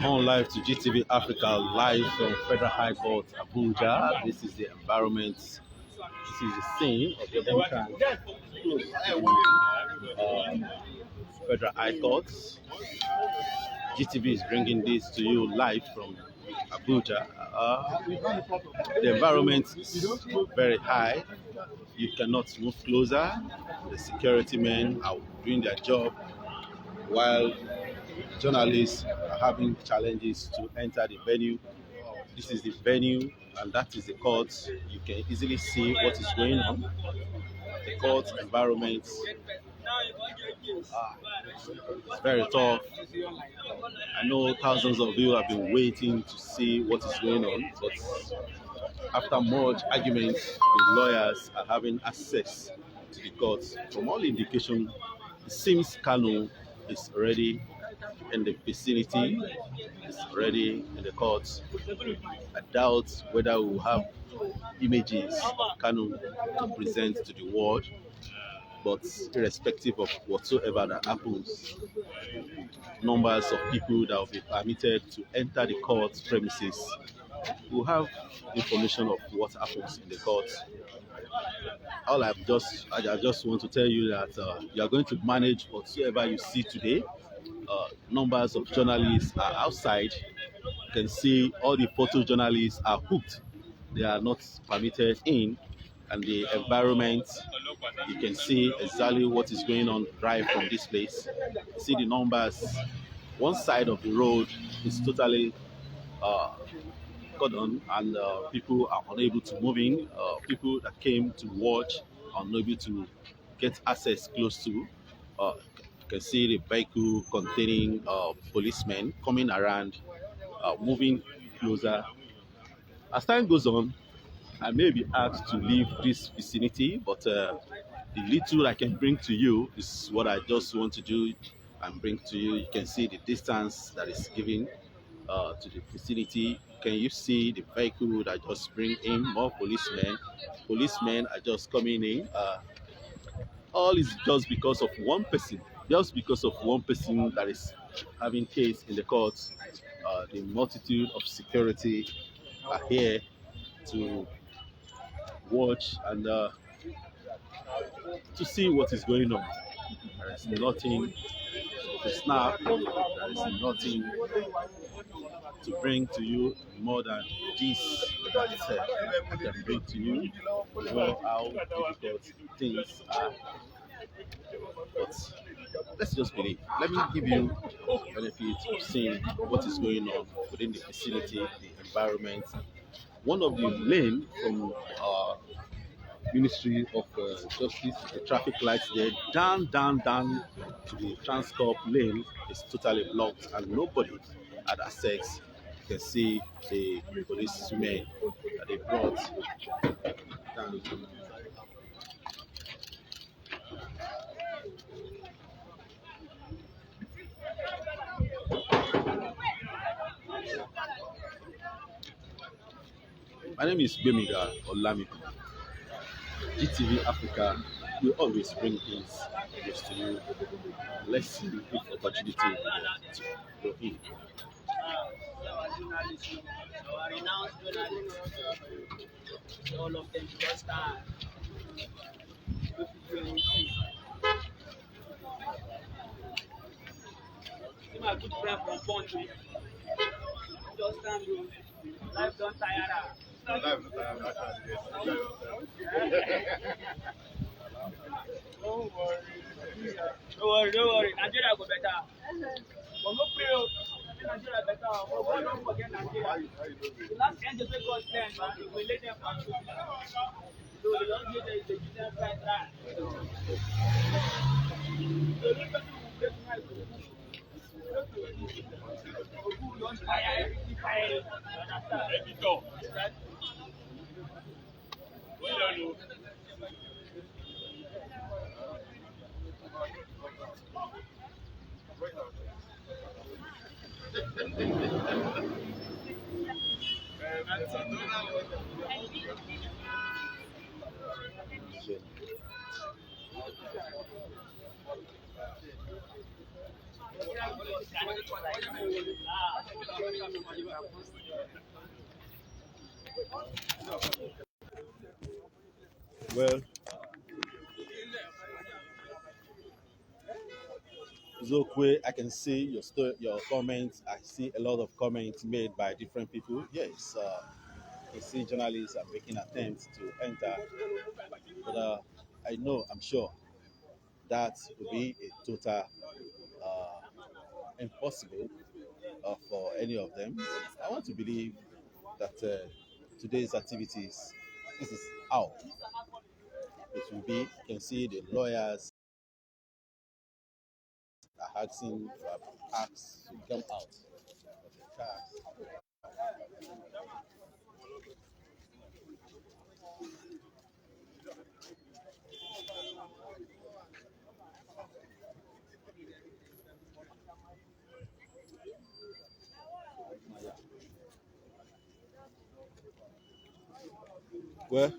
On live to GTV Africa, live from Federal High Court, Abuja. This is the environment. This is the scene of the entrance Federal High Court. GTV is bringing this to you live from Abuja. The environment is very high. You cannot move closer. The security men are doing their job while journalists are having challenges to enter the venue. This is the venue and that is the court. You can easily see what is going on. The court environment is very tough. I know thousands of you have been waiting to see what is going on, but after much argument, the lawyers are having access to the court. From all indication, it seems Kalu is already in the vicinity, is already in the court. I doubt whether we will have images of Kalu to present to the world, but irrespective of whatsoever that happens, numbers of people that will be permitted to enter the court premises will have information of what happens in the court. I just want to tell you that you are going to manage whatsoever you see today. Numbers of journalists are outside. You can see all the photojournalists are hooked. They are not permitted in. And the environment, you can see exactly what is going on right from this place. See the numbers. One side of the road is totally cordon and people are unable to move in. People that came to watch are unable to get access close to. You can see the vehicle containing policemen coming around, moving closer. As time goes on, I may be asked to leave this vicinity, but the little I can bring to you is what I just want to do and bring to you. You can see the distance that is given to the vicinity. Can you see the vehicle that just bring in more policemen? Policemen are just coming in. All is just because of one person. Just because of one person that is having case in the court. The multitude of security are here to watch and to see what is going on. There is nothing to snap. There is nothing to bring to you more than this that I can bring to you. You know how difficult things are. But let's just believe. Let me give you the benefit of seeing what is going on within the vicinity, the environment. One of the lane from Ministry of Justice, the traffic lights there, down to the Transcorp lane is totally blocked and nobody had access. You can see the policemen that they brought down. My name is Bemiga Nnamid. GTV Africa will always bring things close to you. Let's see if opportunity to go in. All of them just my good friend from Country. Just stand you. Life don't tire. Life don't tire. Don't worry. Nigeria go better. But no pray. Nigeria better. But don't forget Nigeria. The last end of the God send, man, we let them pass. So they don't get the right. Well, Zokwe, I can see your comments. I see a lot of comments made by different people. Yes, I see journalists are making attempts to enter, but I'm sure that will be a total uh, impossible for any of them. I want to believe that today's activities, this is how it will be. You can see the lawyers are asking for acts to come out of the cars. Well,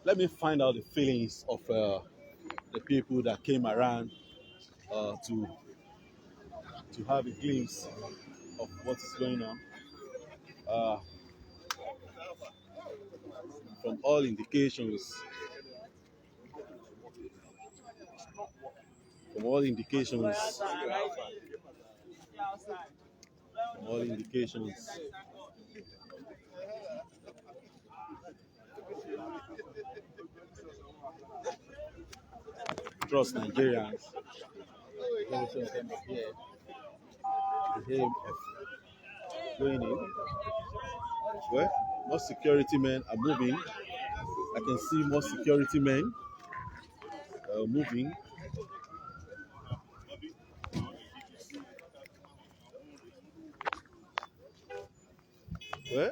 let me find out the feelings of the people that came around to have a glimpse of what is going on. Uh, from all indications, from all indications, from all indications, trust Nigerians. Most of them are here. The aim of going in. Well, more security men are moving. I can see more security men moving. Well,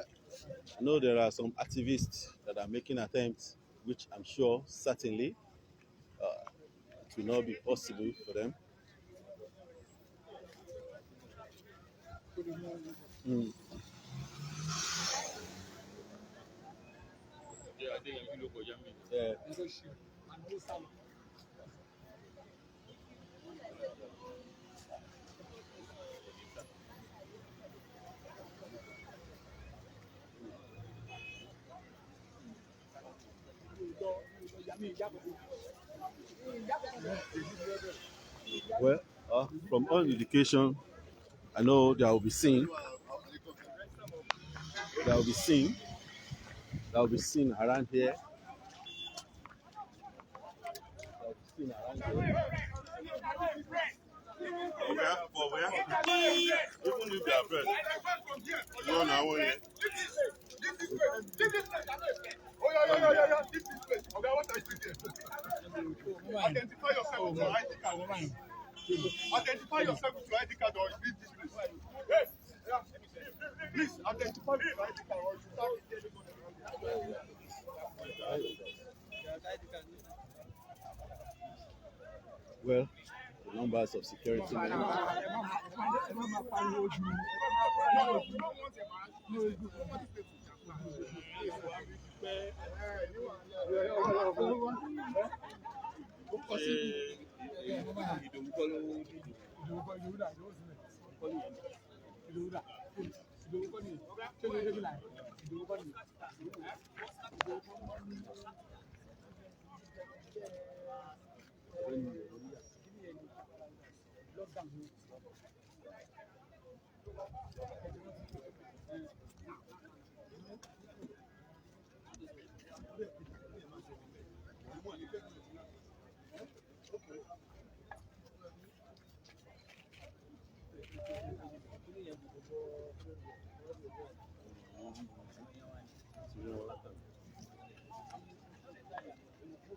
I know there are some activists that are making attempts, which I'm sure certainly it will not be possible for them. Mm. Yeah. Well, from all indication, I know there will be seen. There will be seen. There will be seen around here. There will be seen around here. For where? Even if they are friends. No, no, one. Oh, yeah, yeah, yeah, yeah. This is place. Okay, what I see there. Identify yourself with your ID card. Identify yourself with your ID card or leave this place. Yes. Yeah. Please identify with your ID card or you start. Well, the numbers of security men.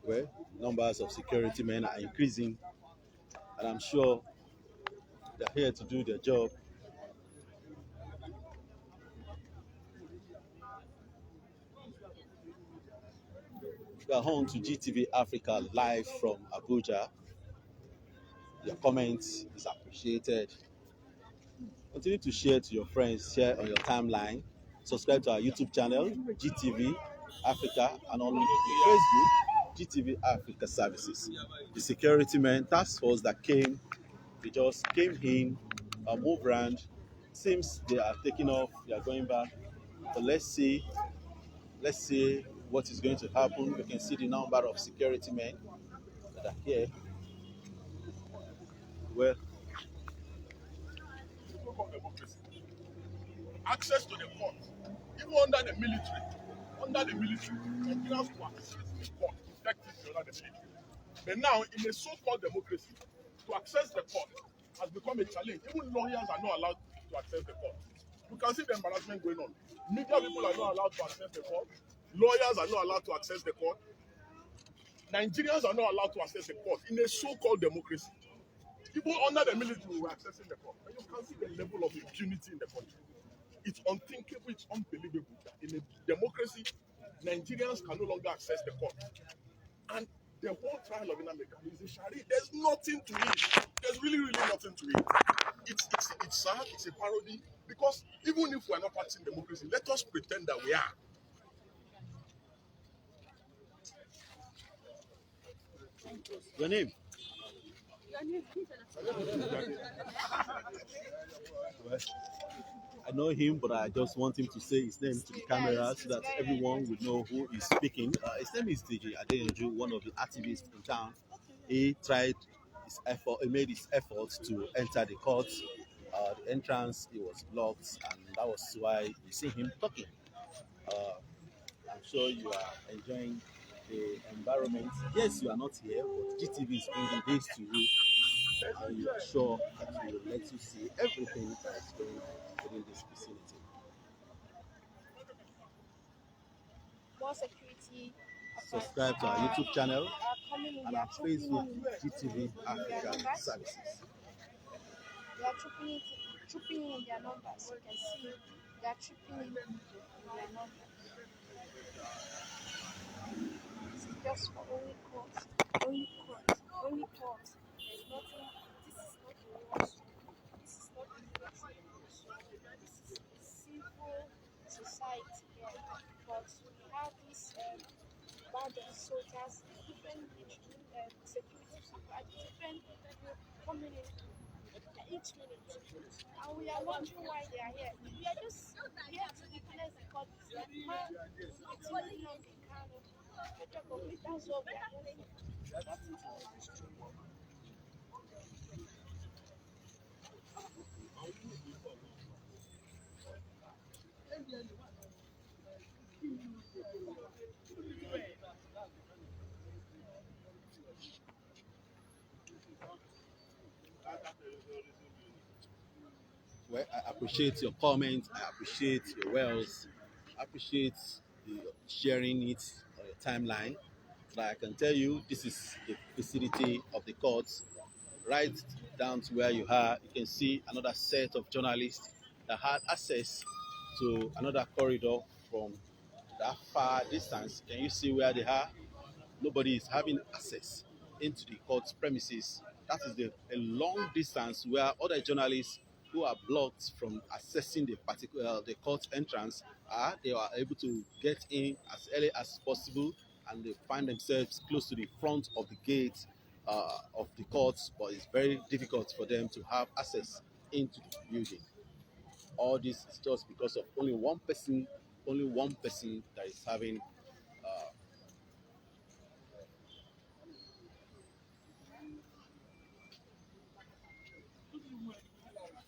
Well, numbers of security men are increasing, and I'm sure they're here to do their job. We are home to GTV Africa live from Abuja. Your comments is appreciated. Continue to share to your friends, share on your timeline. Subscribe to our YouTube channel, GTV Africa, and on Facebook, GTV Africa Services. The security men task force that came, they just came in, moved around. Seems they are taking off, they are going back. But let's see what is going to happen. We can see the number of security men that are here. Well, access to the court, even under the military, Nigerians to access the court effectively under the military. But now, in a so-called democracy, to access the court has become a challenge. Even lawyers are not allowed to access the court. You can see the embarrassment going on. Media people are not allowed to access the court. Lawyers are not allowed to access the court. Nigerians are not allowed to access the court in a so-called democracy. People under the military were accessing the court. And you can see the level of impunity in the country. It's unthinkable, it's unbelievable that in a democracy, Nigerians can no longer access the court. And the whole trial of Nnamid is a charade. There's nothing to it. There's really, really nothing to it. It's sad, it's a parody, because even if we're not practicing democracy, let us pretend that we are. your name? Well, I know him, but I just want him to say his name to the camera so that everyone would know who is speaking. His name is DJ Adeyanju, one of the activists in town. He tried his effort, he made his efforts to enter the court. The entrance, it was blocked, and that was why you see him talking. Uh, I'm sure you are enjoying the environment. Yes, you are not here, but GTV is bringing this to you, and you are sure that we will let you see everything that is going on within this vicinity. More security. Subscribe to our YouTube channel Coming in, and they our are trooping Facebook, in GTV their Africa numbers. Services. They are trooping in their numbers. You can see they are trooping in their numbers. This is just for only court. Only court. Only court. There's nothing. This is not a lawsuit. This is not a military lawsuit. This is a civil society here. But we have this band of soldiers, different security people, at different coming in each minute. And we are wondering why they are here. We are just here to witness the court. It's really long in Kano. That's what we are here for. Nothing to do with this. Well, I appreciate your comments. I appreciate your wells. I appreciate the sharing it on your timeline. But I can tell you, this is the vicinity of the courts. Right down to where you are, you can see another set of journalists that had access to another corridor from that far distance. Can you see where they are? Nobody is having access into the court premises. That is a long distance where other journalists who are blocked from accessing the particular the court entrance they are able to get in as early as possible, and they find themselves close to the front of the gate of the courts, but it's very difficult for them to have access into the building. All this is just because of only one person that is having uh,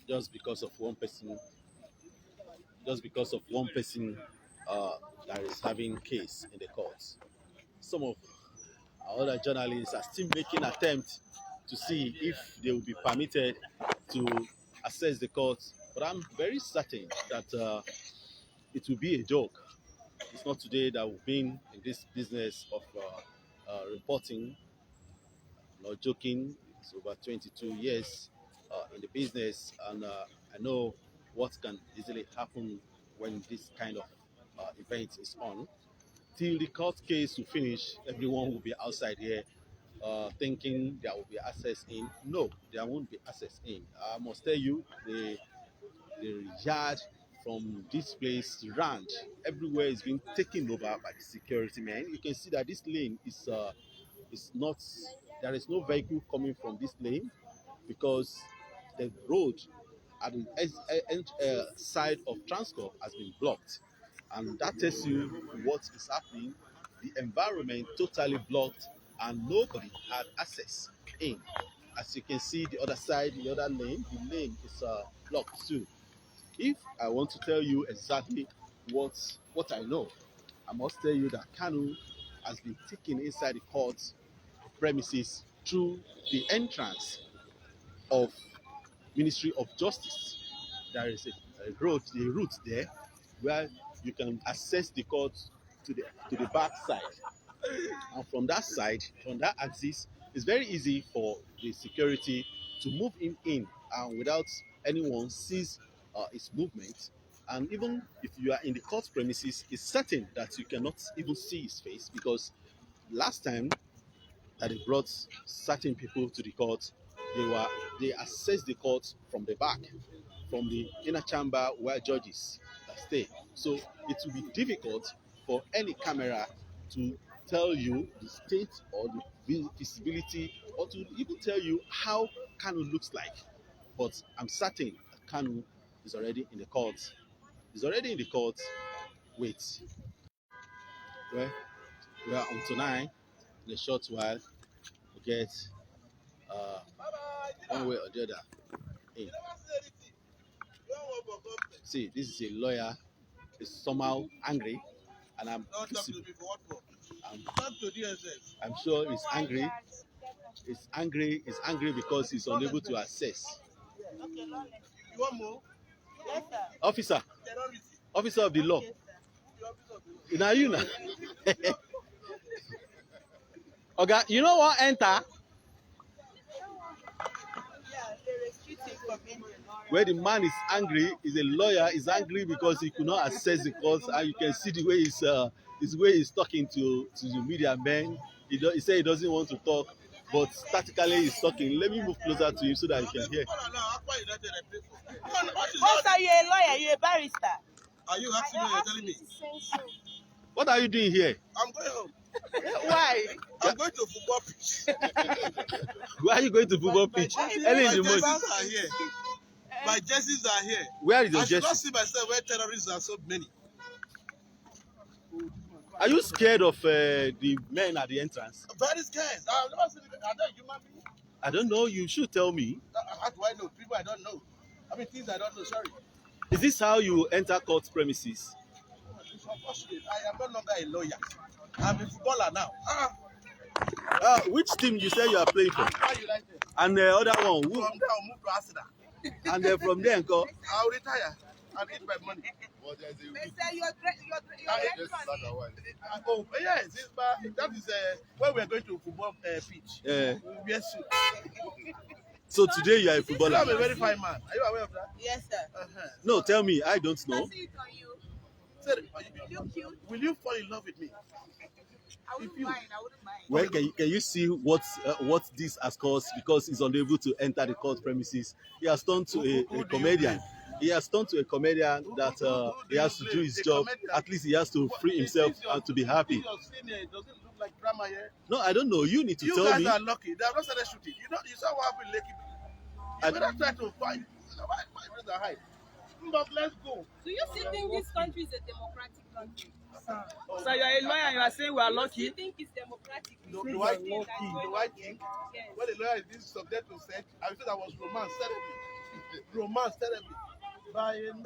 just because of one person just because of one person uh, that is having case in the courts. Some of our other journalists are still making attempts to see if they will be permitted to access the courts, but I'm very certain that it will be a joke. It's not today that we've been in this business of reporting, not joking. It's over 22 years in the business, and I know what can easily happen when this kind of event is on. Till the court case will finish, everyone will be outside here thinking there will be access in. No, there won't be access in. I must tell you, the the yard, from this place round. Everywhere is being taken over by the security men. You can see that this lane is not, there is no vehicle coming from this lane because the road at the side of Transcorp has been blocked, and that tells you what is happening. The environment totally blocked, and nobody had access in. As you can see, the other side, the other lane, the lane is blocked too. If I want to tell you exactly what I know, I must tell you that Kanu has been taken inside the court premises through the entrance of Ministry of Justice. There is a route there where you can access the court to the back side. And from that side, from that axis, it's very easy for the security to move him in without anyone sees his movement. And even if you are in the court premises, it's certain that you cannot even see his face, because last time that they brought certain people to the court, they accessed the court from the back, from the inner chamber where judges stay. So it will be difficult for any camera to tell you the state or the visibility, or to even tell you how Kanu looks like. But I'm certain that Kanu is already in the court. He's already in the court. Wait. Well, we are on tonight. In a short while, we get one way or the other in. See, this is a lawyer. Is somehow angry, and I'm sure he's angry. He's angry. He's angry because he's unable to access. Officer, officer of the law. Now you know. Okay, you know what? Enter. Where the man is angry, is a lawyer, is angry because he could not access the court, and you can see the way he's talking to the media men. He said he doesn't want to talk, but statically he's talking. Let me move closer to him so that you can hear. Boss, are you a lawyer? Are you a barrister? Are you asking me? You're telling me. What are you doing here? I'm going home. Why? I'm going to football pitch. Why are you going to football pitch early in the morning? My jerseys are here. My jerseys are here. Where is your I should jersey? not see myself where terrorists are so many. Are you scared of the men at the entrance? I'm very scared. I've never seen it. Are they human beings? I don't know. You should tell me. How do I know? People I don't know. I mean, things I don't know. Sorry. Is this how you enter court premises? It's unfortunate. I am no longer a lawyer. I'm a footballer now. Which team you say you are playing for? And the other one? From there, I'll move to Arsenal. And then from there, go. I'll retire and eat my money. They say you're Oh, yes, that is where we're going to football pitch. Yeah. We'll wear suit. So today you are a I'm footballer. a very fine man. Are you aware of that? Yes, sir. No, tell me. I don't know. I see it on you. Sir, You cute. will you fall in love with me? I wouldn't mind. I wouldn't mind. Well, can you see what this has caused? Because he's unable to enter the court premises. He has turned to a comedian. He has turned to a comedian that he has to do his job. At least he has to free himself and to be happy. Does it look like drama here? No, I don't know. You need to You tell guys me. are lucky. They have not started shooting. You saw what happened in Lekki. You better try to find. My friends are high. But let's go. Do you still think this country is a democratic country? So you're a lawyer and you are saying we are Do you lucky? think it's democratic? Do I think when the lawyer is being subject to sex, I said that was romance therapy. Romance therapy. By a male.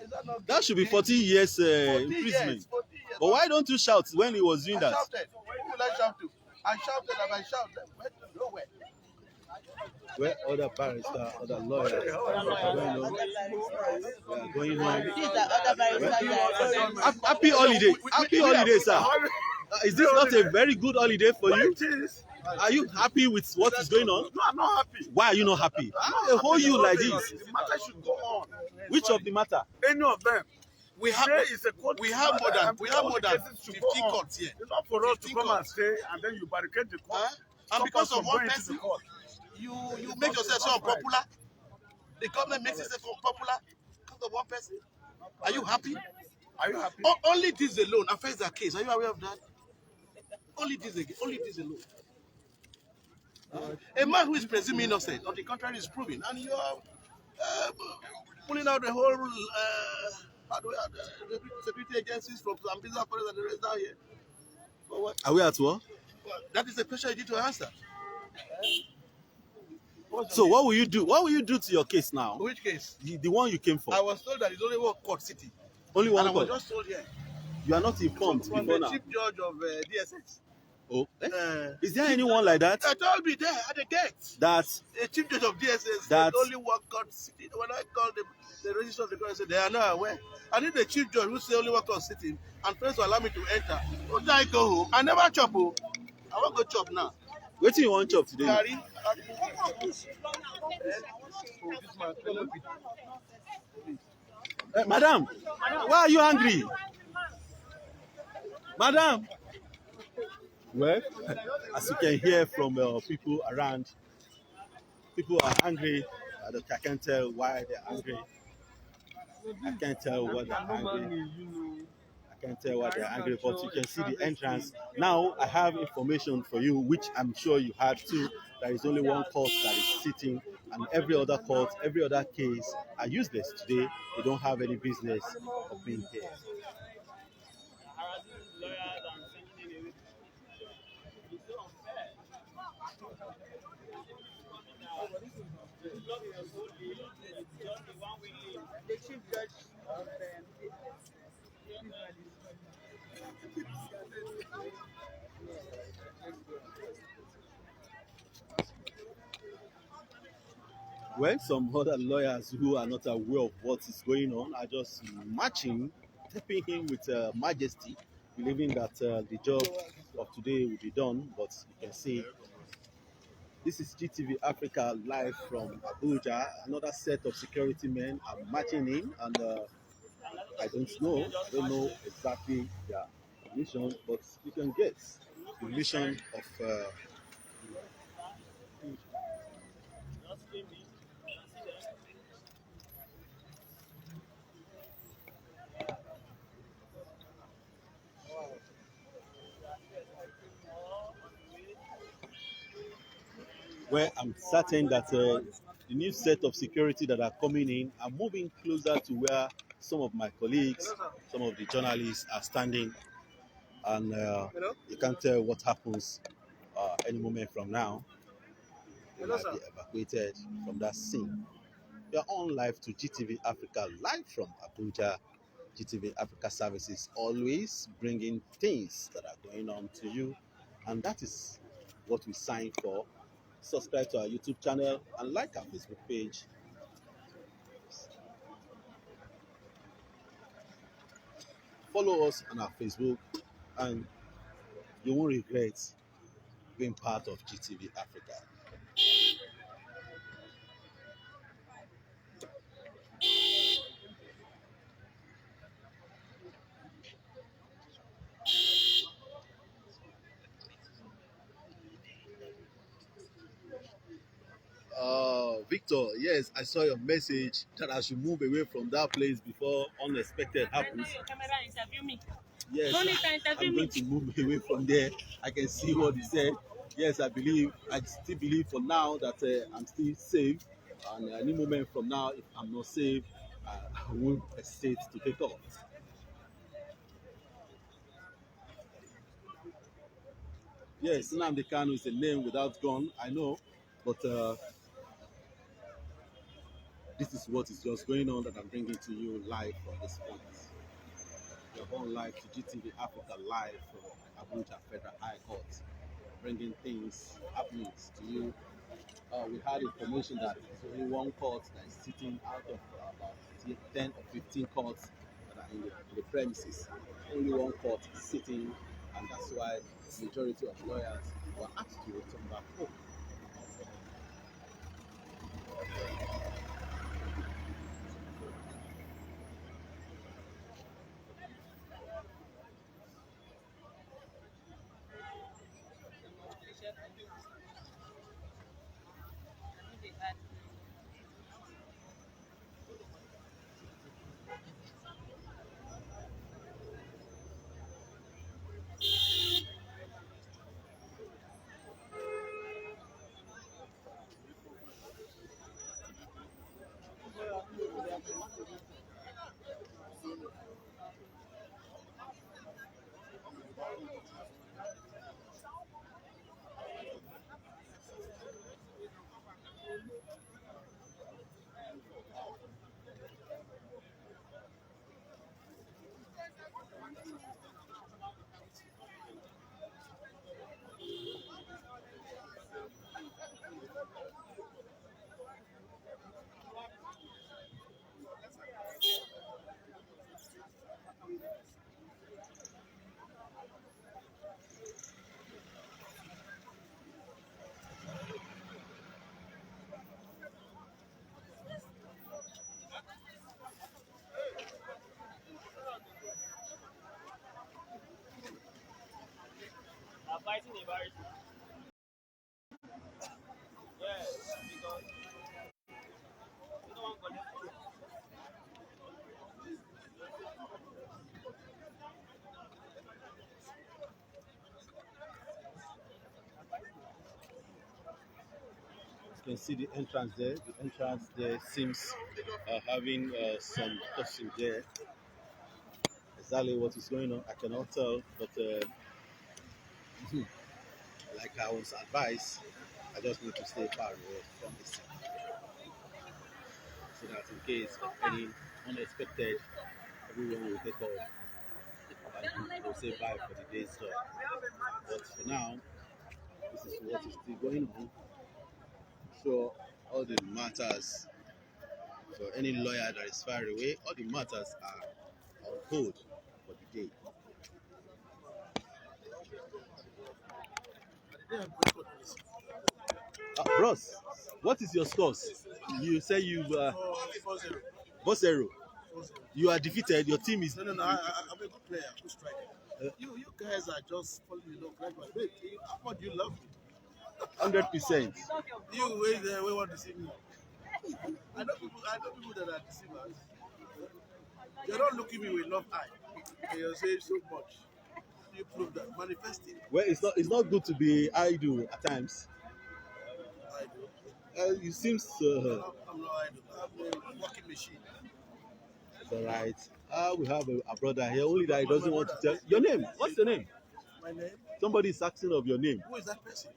Is that not That should be 40 years 40 imprisonment. years, 40 years. But why don't you shout when he was doing I that? shouted. Who will I shout to? I shouted and I shouted. Went to nowhere. Where other barrister, other lawyers are going on. These are other barristers. Happy holiday. Happy holiday, sir. Is this not a very good holiday for you? Are you happy with what is going on? No, I'm not happy. Why are you not happy? How they hold you like this? The matter should go on. Which of the matter? Any of them. We have more than 50 courts here. It's not for us to come and stay and then you barricade the court. And because of one person, you make yourself so unpopular. The government makes it popular because of one person. Are you happy? Are you happy? Only this alone affects their case. Are you aware of that? Only this alone. A man who is presumed innocent, on the contrary, is proven, and you are pulling out the whole the security agencies from some business operators and the rest down here. For what? Are we at war? Well, that is the question you need to answer. So what will you do? What will you do to your case now? Which case? The one you came for. I was told that it's only one court city. Only one And I was court. just told here. You are not informed From before the now. chief judge of DSS. Oh, is there anyone like that? I told me there at the gate. That The chief judge of DSS That- said only one court city. When I called the register of the court, I said they are not aware. I need the chief judge who said only one court city and first to allow me to enter. Don't I go home? I never chop. Oh. I want to go chop now. what do you want chop today? Gary, Madam, why are you angry? Madam. Well, as you can hear from people around, people are angry. I can't tell why they're angry. I can't tell what they're angry. I can't tell why they're angry, but you can see the entrance. Now I have information for you, which I'm sure you had too. There is only one court that is sitting, and every other court, every other case are useless today. They don't have any business of being here. The chief judge of When some other lawyers who are not aware of what is going on are just marching, tapping him with majesty, believing that the job of today will be done. But you can see this is GTV Africa live from Abuja. Another set of security men are marching in, and I don't know exactly their mission, but you can guess the mission of. Where I'm certain that the new set of security that are coming in are moving closer to where some of my colleagues, some of the journalists are standing, and you can't tell what happens any moment from now. They might be evacuated from that scene. You're on live to GTV Africa, live from Abuja. GTV Africa Services always bringing things that are going on to you, and that is what we sign for. Subscribe to our YouTube channel and like our Facebook page. Follow us on our Facebook, and you won't regret being part of GTV Africa. Victor, yes, I saw your message that I should move away from that place before unexpected happens. Yes, I'm going to move away from there. I can see what he said. Yes, I still believe for now that I'm still safe. And any moment from now, if I'm not safe, I won't hesitate to take off. Yes, Nnamid Kalu is a name without gun, I know, but this is what is just going on that I'm bringing to you live from this point. You're on live to GTV Africa live from Abuja Federal High Court, bringing things, happenings to you. We had information that there's only one court that is sitting out of about 10 or 15 courts that are in the premises. Only one court is sitting, and that's why the majority of lawyers were asked to return back home. You can see the entrance there. The entrance there seems having some caution there. Exactly what is going on, I cannot tell, but like I was advised, I just need to stay far away from this so that in case of any unexpected, everyone will take off and will say bye for the day's job. But for now, this is what is still going on. So all the matters for any lawyer that is far away, all the matters are on hold for the day. Bros, what is your scores? You say you've 4-0. 4-0. You are defeated. Your team is No, I'm a good player, good striker. You guys are just falling in love right away. Wait, how much do you love me? 100%. You wait there, we want to see me. I know people that are deceivers. You're not looking at me with love eye. And you're saying so much. You prove that. Manifest it. Well, it's not good to be idle at times. I do. You seems I'm not idle. I'm a walking machine. it's all right. We have a brother here. Only that he doesn't want to tell your name. What's your name? My name? Somebody is asking of your name. Who is that person?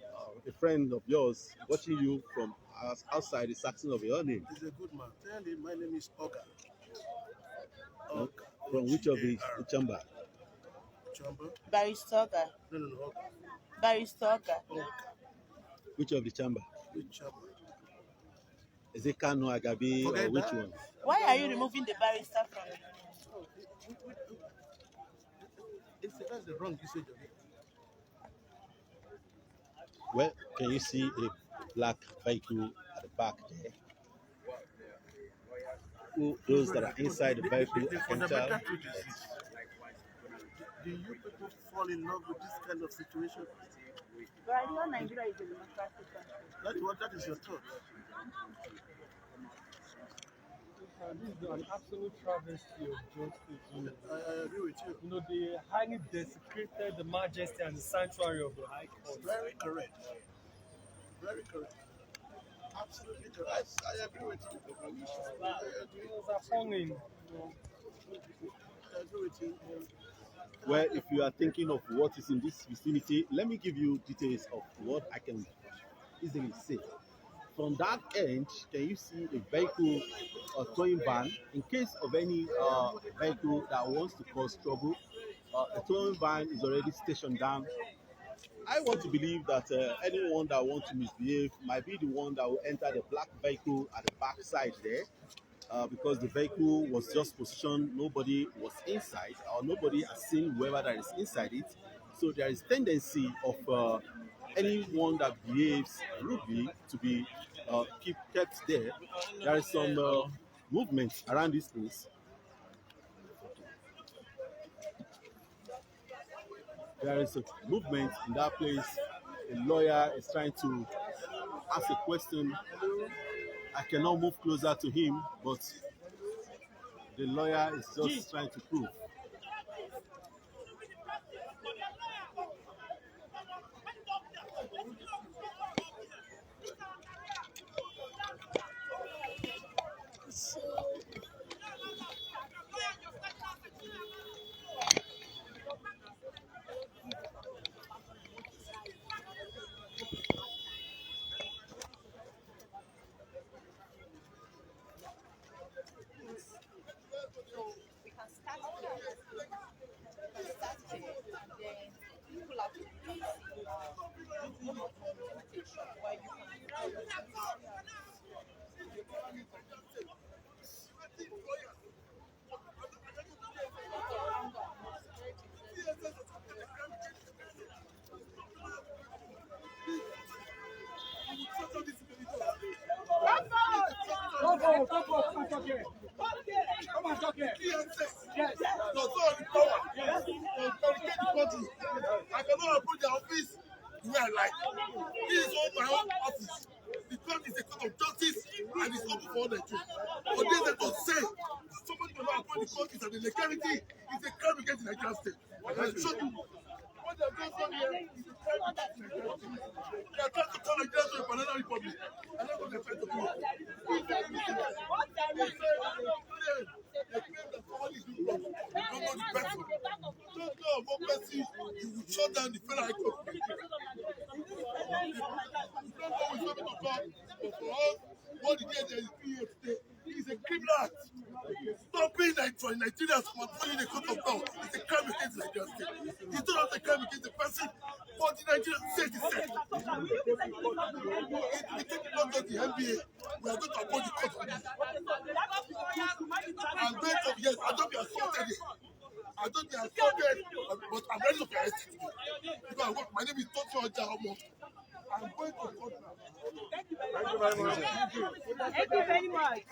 A friend of yours watching you from outside is asking of your name. He's a good man. Tell him my name is Oga. From which of the chamber? Chamber? Baristoga. No, Oga. Baristoga. Oga. Which of the chamber? Which chamber? Is it Kano, Agabi, or Forget which that. one? Why are you removing the barrister from it? That's the wrong usage of it. Well, can you see a black vehicle at the back there? Those that are inside the vehicle The can tell. fundamental truth is this. Do you people fall in love with this kind of situation? But I know Nigeria is a democratic country. That is your thought. This is an absolute travesty of justice. I agree with you. You know, they highly desecrated the majesty and the sanctuary of the High Court. Very correct. Very correct. Absolutely correct. I agree with you. It was appalling. I agree with you. Well, if you are thinking of what is in this vicinity, let me give you details of what I can easily say. From that end, can you see a vehicle or towing van? In case of any vehicle that wants to cause trouble, the towing van is already stationed down. I want to believe that anyone that wants to misbehave might be the one that will enter the black vehicle at the back side there. Because the vehicle was just positioned, nobody was inside, or nobody has seen whoever that is inside it. So there is tendency of anyone that behaves rudely to be kept there. There is some movement around this place. There is a movement in that place. A lawyer is trying to ask a question. I cannot move closer to him, but the lawyer is just trying to prove. We can start here. We can start here, and then people have to place where you Come and talk here. Yes. So, the power. Yes. To barricade the country. I cannot approach the office where I like. This is all my own office. The court is a court of justice and it's open for all the truth. For this they don't say somebody cannot appoint the court is an illegality, it's a crime against the Nigerian state. And I show you what they have done here is a crime against the Nigerian state. They are trying to turn Nigeria to a banana republic. And that's what they're trying to do. They claim that somebody is doing wrong. You don't know the person. Don't know of one person, you will shut down the federal high court of Nigeria. You don't know who's coming to court, but for us, what the DSS is doing here today is a criminal act. Stopping for Nigerians from appointing a court of law is a crime against the Nigerian state. It's not a crime against the person, but the Nigerian state is set. We take it not to the NBA, we are going to appoint the court for this. I'm going to, yes, I don't be assaulted here. I don't be assaulted, but I'm ready to be arrested today. Because my name is Toto Ojaomo. I'm going to court now. Thank you very much. Thank you very much.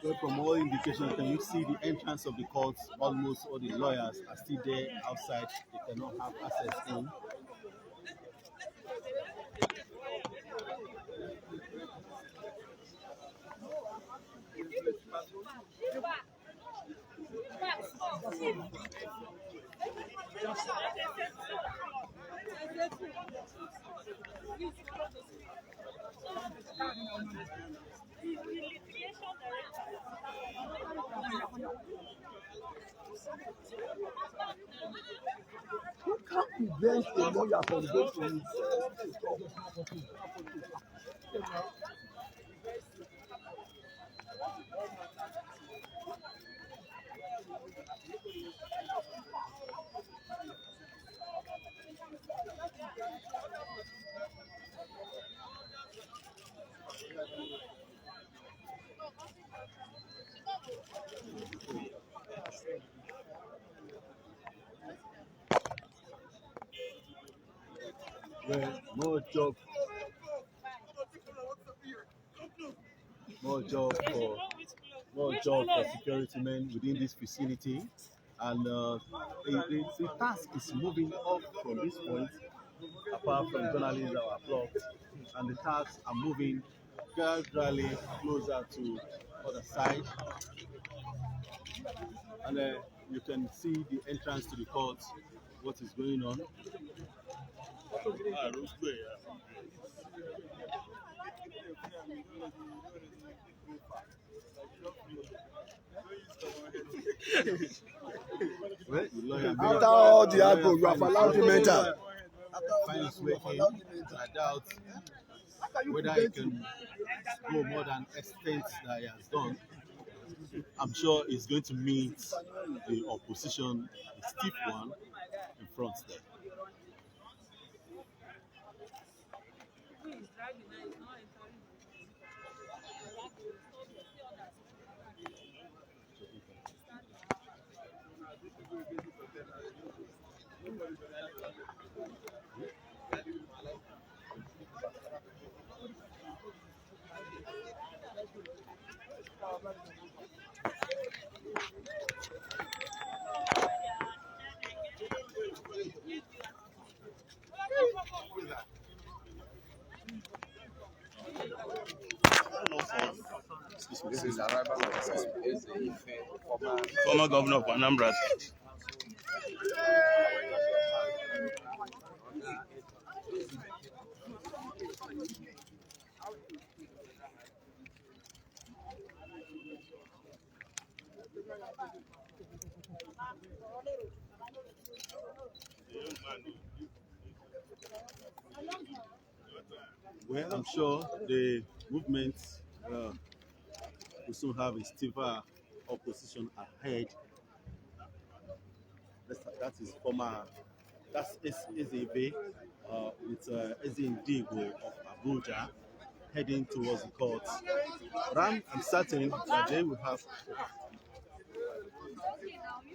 Well, from all indications, can you see the entrance of the court? Almost all the lawyers are still there outside. They cannot have access in. You can't prevent a lawyer from going to his Well, more job for security men within this vicinity, and the task is moving up from this point. Apart from journalists that were blocked, and the tasks are moving gradually closer to the other side, and you can see the entrance to the court. What is going on? after all the argo, you have allowed him enter. I doubt whether he can go more than extent that he has done. I'm sure he's going to meet the opposition, the stiff one, in front there. Former governor of Anambra State. Well, I'm sure the movement will soon have a stiffer opposition ahead. That is former, that's SAB with Ndigo of Abuja heading towards the court. But I'm certain that they will have,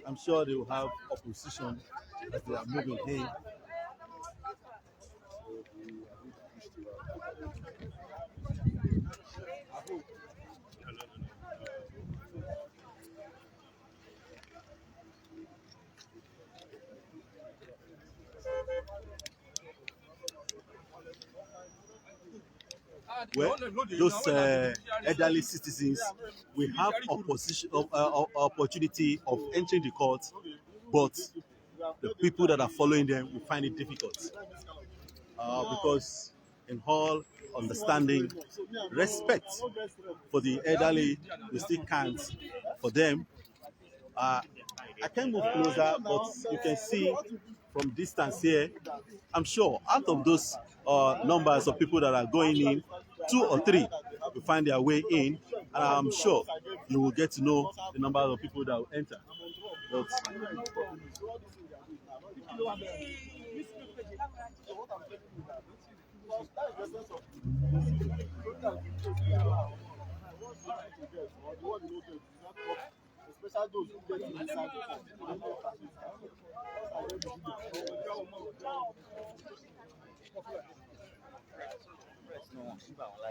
I'm sure they will have opposition as they are moving in. Well, those elderly citizens will have opportunity of entering the court, but the people that are following them will find it difficult because in all understanding, respect for the elderly, we still can't for them. I can move closer, but you can see from distance here, I'm sure out of those numbers of people that are going in, 2 or 3 will find their way in, and I'm sure you will get to know the number of people that will enter. But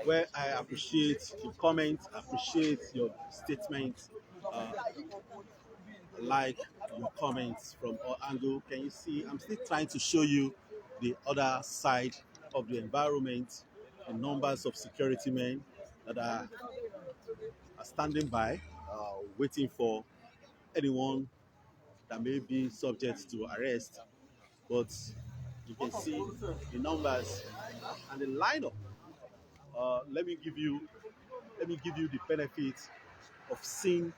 well, I appreciate your comments, appreciate your statements, like your comments from all angles. Can you see? I'm still trying to show you the other side of the environment, the numbers of security men that are standing by, waiting for anyone that may be subject to arrest. But you can see the numbers and the lineup. Let me give you the benefit of seeing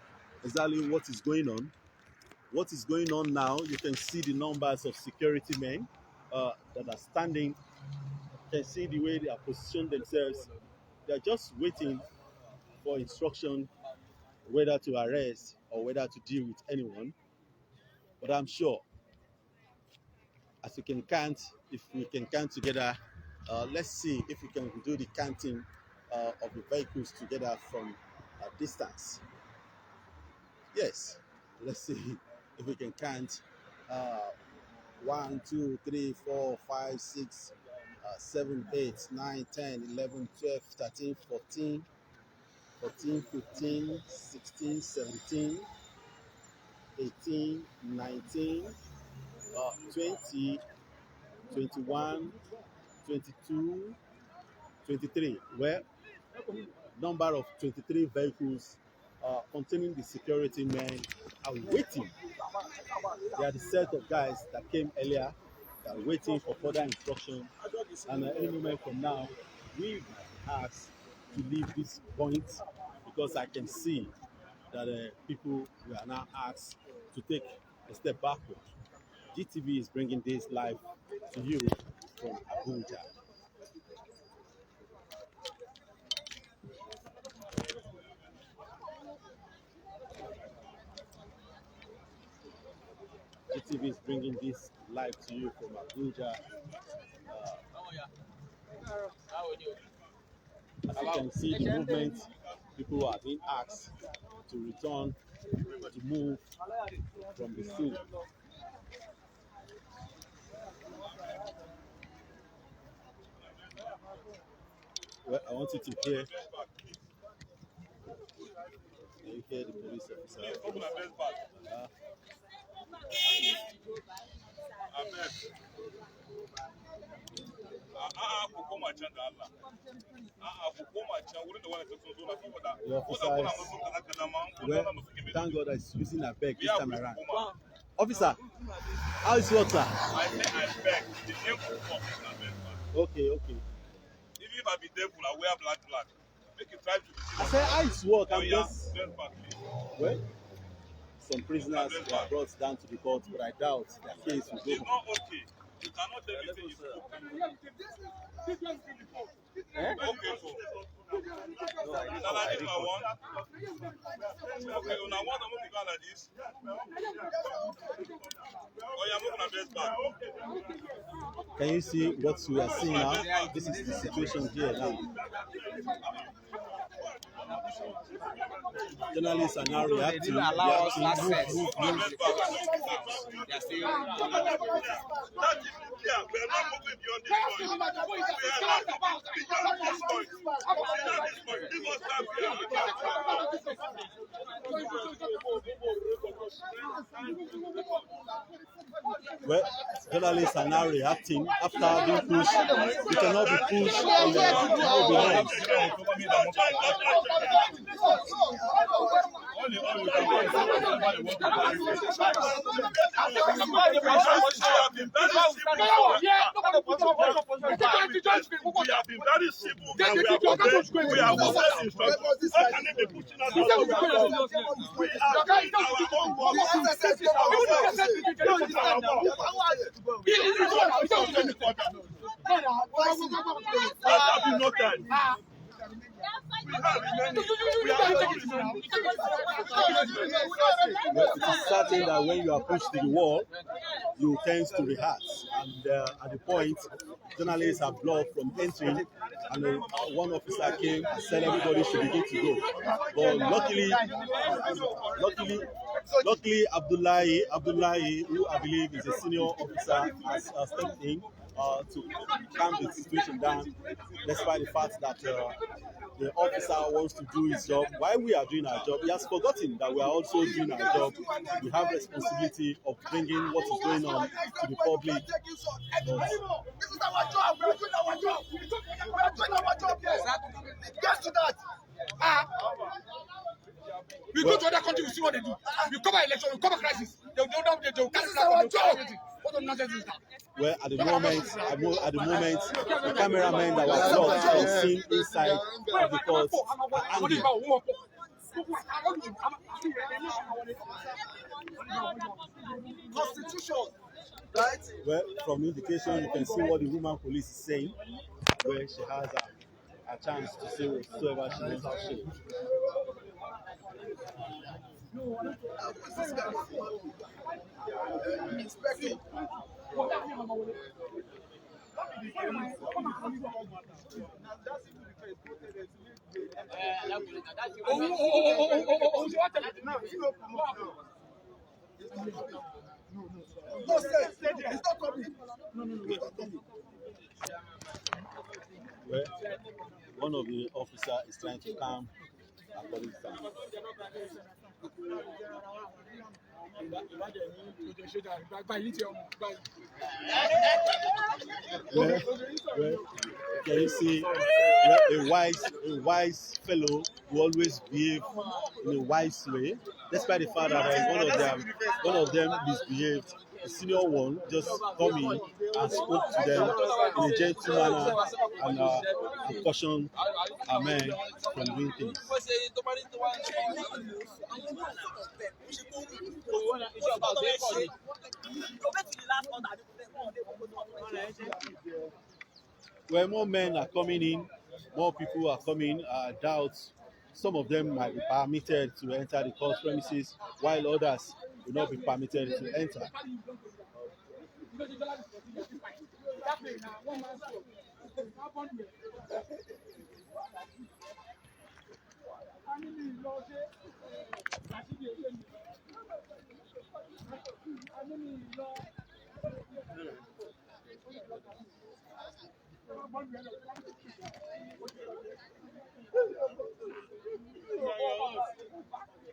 exactly what is going on. What is going on now? You can see the numbers of security men that are standing. You can see the way they are positioned themselves. They are just waiting for instruction whether to arrest or whether to deal with anyone. But I'm sure, as we can count, if we can count together, let's see if we can do the counting of the vehicles together from a distance. Yes, let's see if we can count 1, 2, 3, 4, 5, 6, 7, 8, 9, 10, 11, 12, 13, 14, 14, 15, 16, 17, 18, 19, 20, 21, 22, 23. Well, number of 23 vehicles containing the security men are waiting. They are the set of guys that came earlier. They are waiting for further instruction. And any moment from now, we might ask to leave this point because I can see that people will now asked to take a step backward. GTV is bringing this live to you from Abuja. GTV is bringing this live to you from Abuja. As you can see, the movement, people are being asked to return, to move from the scene. Well, I want you to hear. You hear the police officer. The officer is, well, thank God that he's using a bag this time around. Officer, how is water? Okay, okay. Even if I be devil, I wear black. Make it try to I said, how is work? I'm just, well, some prisoners were brought down to the court, but I doubt their case will go it's home. not okay. You cannot tell me it's okay. Eh? Okay, so. Salary I want. Okay, when I want to move the like this. Oh, you're moving a best back. Can you see what we are seeing now? This is the situation here now. Journalists are now reacting. That is clear. We are not moving beyond this point. We are not beyond this point. Beyond this point. Give us time here. Well, journalists are now reacting after being pushed. You cannot be pushed and you will be held. We have been very simple and we have obeyed instructions. How can they be pushing us out? We are doing our own work. This is our work. This is our work. What have you noted? It's certain that when you are pushed to the wall, you tend to react. And at the point, journalists are blocked from entering, and one officer came and said everybody should begin to go. But luckily, Abdullahi, who I believe is a senior officer, has stepped in to calm the situation down, despite the fact that the officer wants to do his job. While we are doing our job, he has forgotten that we are also doing our job. We have responsibility of bringing what is going on to the public. This is our job. We are doing our job. We are doing our job. Yes. Get to that. We go to other countries, we see what they do. We cover election, we cover crisis. This is our job. What the nonsense is that? Well, at the moment, the cameramen that were blocked from seeing inside the court are angry. Constitution, right? Well, from indication, you can see what the woman police is saying, where she has a chance to say whatsoever she wants to say. Inspecting. No, it's not coming. No. Well, one of the officers is trying to calm according to time. Well, can you see a wise fellow who always behave in a wise way, despite the fact that one of them misbehaved. The senior one just come in and spoke to them in a gentle manner and cautioned our men from doing things. Where more men are coming in, more people are coming. I doubt some of them might be permitted to enter the court premises, while others will not be permitted to enter.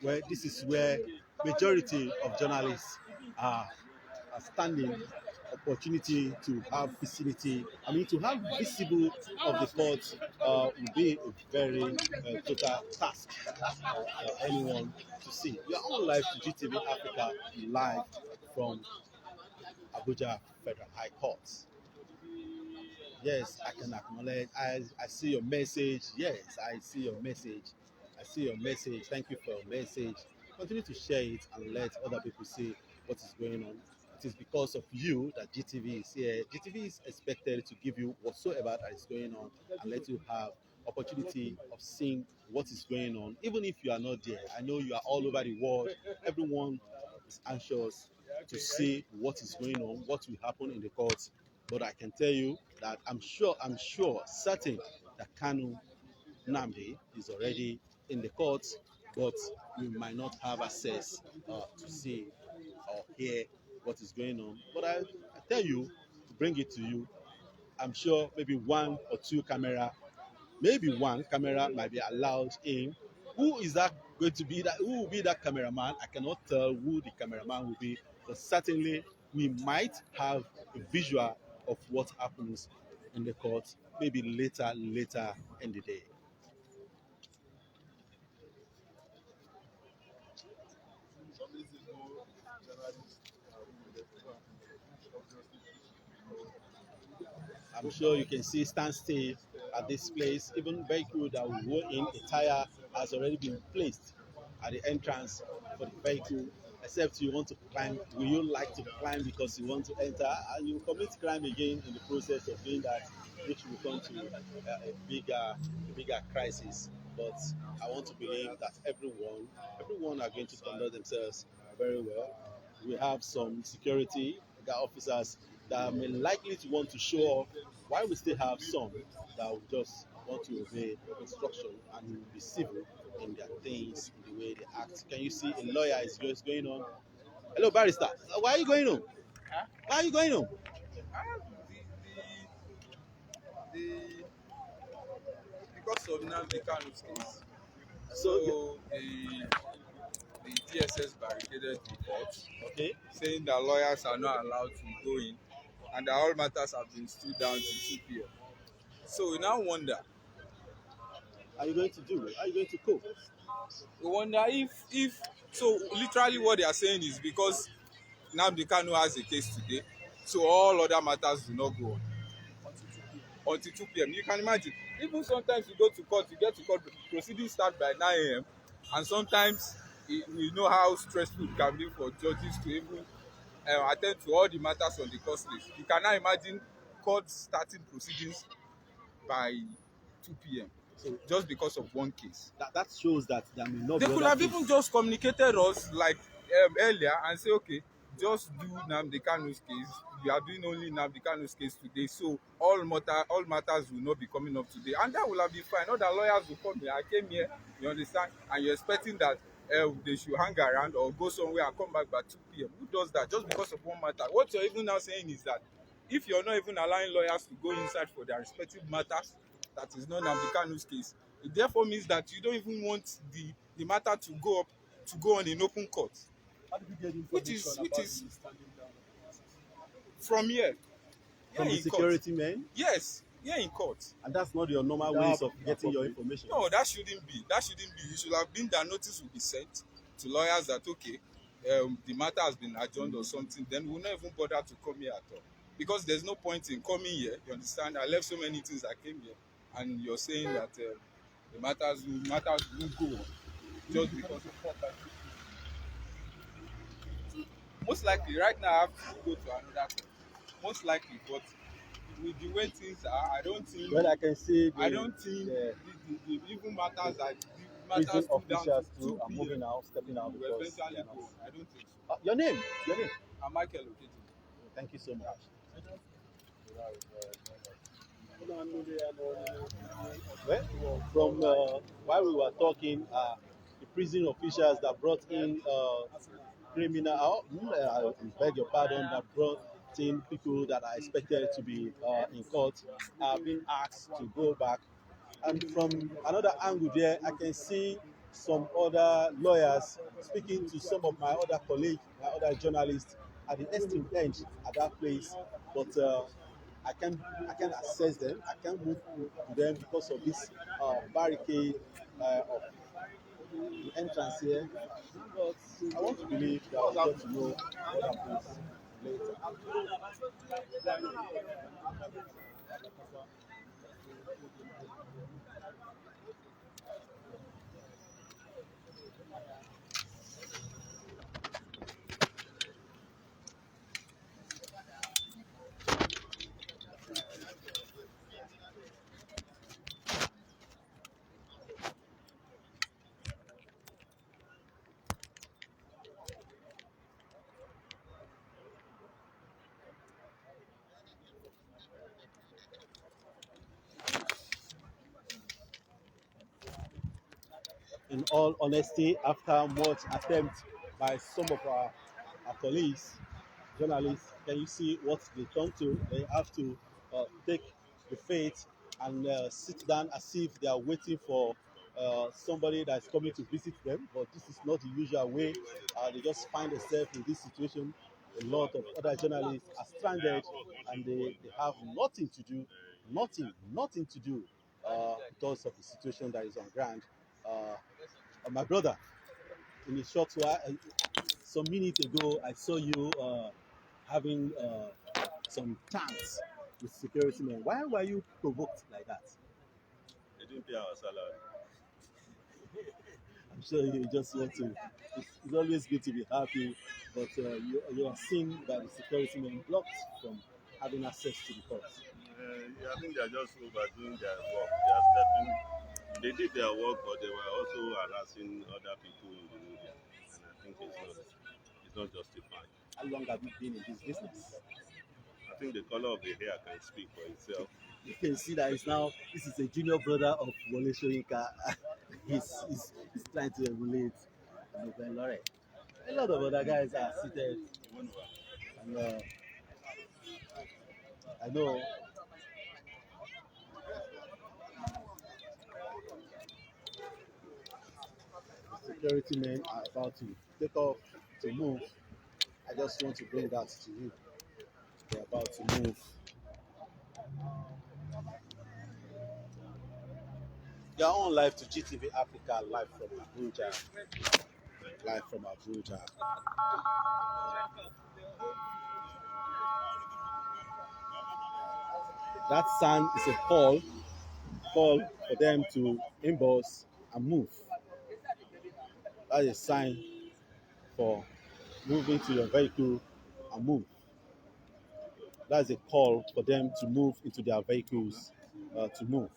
Well, this is where majority of journalists are standing opportunity to have facility, to have visible of the court will be a very total task for anyone to see. You are on live to GTV Africa, live from Abuja Federal High Court. Yes, I can acknowledge. I see your message. Yes, I see your message. I see your message. Thank you for your message. Continue to share it and let other people see what is going on. It is because of you that GTV is here. GTV is expected to give you whatsoever that is going on and let you have opportunity of seeing what is going on, even if you are not there. I know you are all over the world. Everyone is anxious to see what is going on, what will happen in the courts. But I can tell you that I'm sure, certain that Kalu Nnamid is already in the courts, but we might not have access to see or hear what is going on. But I tell you to bring it to you. I'm sure maybe maybe one camera might be allowed in. Who is that going to be? Who will be that cameraman? I cannot tell who the cameraman will be, but certainly we might have a visual of what happens in the court maybe later in the day. Some days ago, journalists I'm sure you can see standstill at this place. Even vehicle that will go in, a tire has already been placed at the entrance for the vehicle. Except you want to climb, will you like to climb because you want to enter and you commit crime again in the process of doing that, which will come to a bigger crisis. But I want to believe that everyone are going to conduct themselves very well. We have some security officers that may likely to want to show off, while we still have some that will just want to obey instruction and will be civil in their things, in the way they act. Can you see a lawyer is just going on? Hello, barrister. Why are you going on? Why are you going on? The because of Nnamdi Kanu's case, So, so the DSS barricaded the court, okay. saying that lawyers are not allowed to go in, and that all matters have been stood down to 2 p.m. So we now wonder. Are you going to do? Are you going to cope? We wonder if so. Literally, what they are saying is because Nnamdi Kanu has a case today, so all other matters do not go on until 2 p.m. You can imagine. Even sometimes you go to court, you get to court, proceedings start by 9 a.m. and sometimes we know how stressful it can be for judges to even attend to all the matters on the court list. You can now imagine court starting proceedings by 2 p.m. So just because of one case. That shows that there may not They be could other have case. even just communicated us like earlier and say, okay, just do Nnamdi Kanu's case. We are doing only Nnamdi Kanu's case today, so all matters will not be coming up today, and that will have been fine. Other lawyers will come here. I came here, you understand, and you're expecting that they should hang around or go somewhere and come back by 2 p.m. Who does that just because of one matter? What you're even now saying is that if you're not even allowing lawyers to go inside for their respective matters, that is not Nnamdi Kanu's case, it therefore means that you don't even want the matter to go on in open court. How did you get Which information is about the standing down? from here From the in security court. men, Yes, here in court. and that's not your normal ways of getting your information. No, that shouldn't be. It should have been that notice will be sent to lawyers that okay, the matter has been adjourned or something. Then we'll not even bother to come here at all, because there's no point in coming here. You understand? I left so many things. I came here, and you're saying that the matters will go on just because. Most likely, right now I have to go to another court. Most likely, but with the way things are, I don't think. Well, I can see I don't think the even matters that the matters prison stood down officials to too 2 are moving p.m. out, stepping out will because eventually they are go. not. I don't think so. Your name? I'm Michael Okete. Thank you so much. Well, from while we were talking, the prison officials that brought in I beg your pardon, that brought in people that are expected to be in court are being asked to go back. And from another angle there, I can see some other lawyers speaking to some of my other colleagues, my other journalists, at the extreme end at that place, but I can't access them. I can't move to them because of this barricade of the entrance here. But I want to believe that I'll get to know what happens later. In all honesty, after much attempt by some of our colleagues, journalists, can you see what they turn to? They have to take the faith and sit down as if they are waiting for somebody that's coming to visit them. But this is not the usual way. They just find themselves in this situation. A lot of other journalists are stranded and they have nothing to do, nothing to do because of the situation that is on ground. My brother, in a short while, some minutes ago, I saw you having some chance with security men. Why were you provoked like that? They didn't pay our salary. I'm sure you just want to. It's always good to be happy, but you are seen by the security men blocked from having access to the courts. Yeah, I think they are just overdoing their work. They are stepping. They did their work, but they were also harassing other people in the media, and I think it's not justified. How long have you been in this business? I think the color of the hair can speak for itself. You can see that it's now this is a junior brother of Wole Soyinka. he's trying to emulate Lore. A lot of other guys are seated, and I know the security men are about to take off to move. I just want to bring that to you. They're about to move. You're on live to GTV Africa, live from Abuja. Live from Abuja. That sign is a call for them to inbox and move. That's a sign for moving to your vehicle and move. That's a call for them to move into their vehicles to move.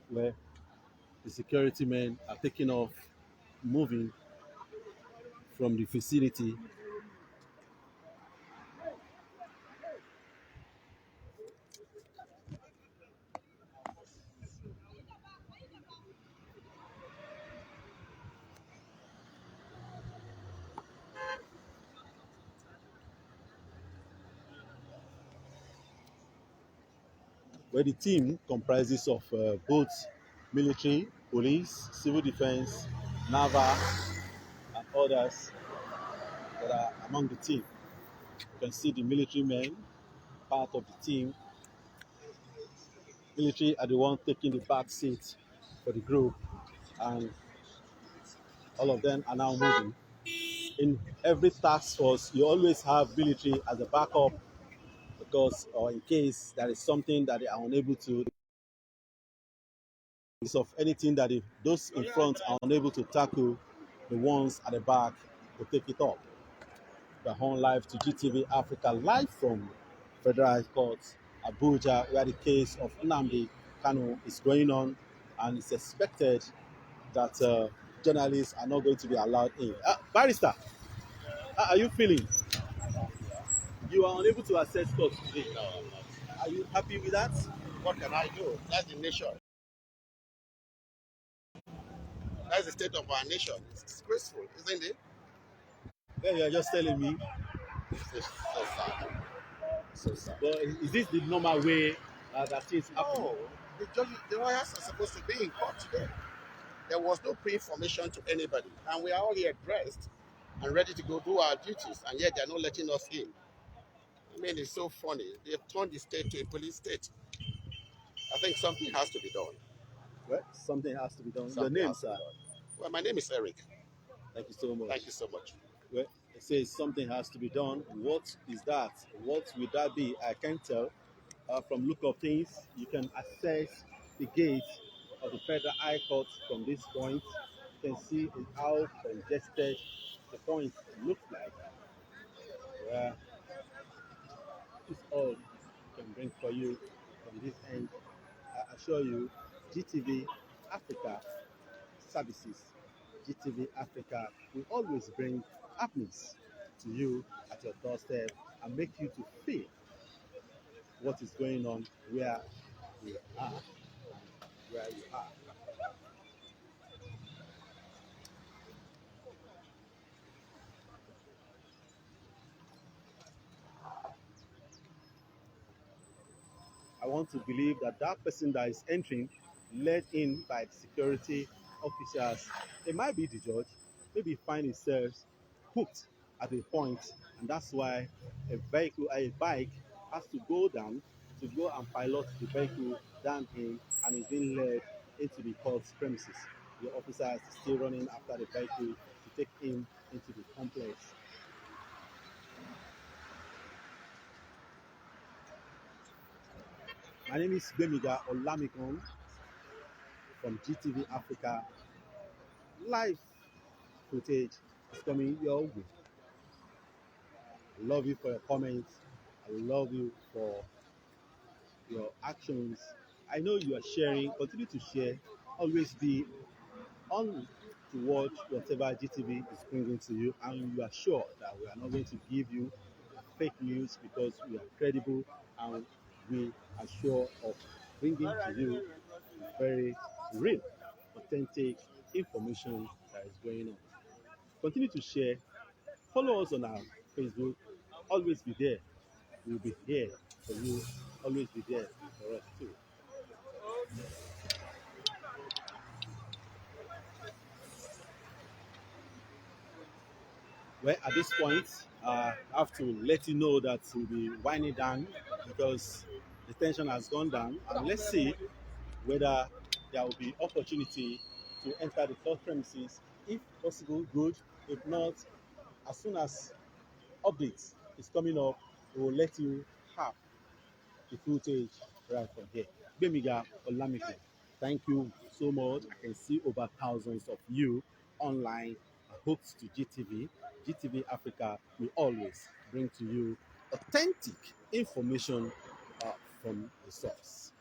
Where the security men are taking off, moving from the vicinity. Where the team comprises of both military, police, civil defense, naval, and others that are among the team. You can see the military men, part of the team. Military are the one taking the back seat for the group, and all of them are now moving. In every task force, you always have military as a backup because, or in case there is something that they are unable to, of anything that those in front are unable to tackle, the ones at the back will take it up. We're on live to GTV Africa, live from Federal High Court, Abuja, where the case of Nnamid Kalu is going on. and it's expected that journalists are not going to be allowed in. Barrister, how are you feeling? You are unable to access court today. No, I'm not. Are you happy with that? What can I do? That's the nation. That's the state of our nation. It's disgraceful, isn't it? Well, you are just telling me. It's so sad. So sad. But is this the normal way that things happen? No, the lawyers are supposed to be in court today. There was no pre-information to anybody, and we are all here dressed and ready to go do our duties, and yet they're not letting us in. I mean, it's so funny. They've turned the state to a police state. I think something has to be done. Well, something has to be done. Your Something name, has to be sir? done. Well, my name is Eric. Thank you so much. Thank you so much. Well, it says something has to be done. What is that? What will that be? I can't tell. From look of things, you can access the gate of the Federal High Court from this point. You can see how congested the point looks like. This all can bring for you from this end. I assure you, GTV Africa services, GTV Africa will always bring happiness to you at your doorstep and make you to feel what is going on where you are, where you are. I want to believe that that person that is entering, led in by the security officers, it might be the judge, maybe find himself hooked at a point, and that's why a bike has to go down to go and pilot the vehicle down in, and is being led into the court premises. The officers still running after the vehicle to take him into the complex. My name is Bemiga Olamikon from GTV Africa. Live footage is coming your way. I love you for your comments. I love you for your actions. I know you are sharing. Continue to share. Always be on to watch whatever GTV is bringing to you, and you are sure that we are not going to give you fake news because we are credible and we are sure of bringing to you very real, authentic information that is going on. Continue to share. Follow us on our Facebook. Always be there. We'll be here for you. Always be there for us too. Well, at this point, I have to let you know that we'll be winding down because the tension has gone down. And let's see whether there will be opportunity to enter the court premises. If possible, good. If not, as soon as updates is coming up, we will let you have the footage right from here. Bemiga Olamide, thank you so much. I can see over thousands of you online hooked to GTV. GTV Africa will always bring to you authentic information from the source.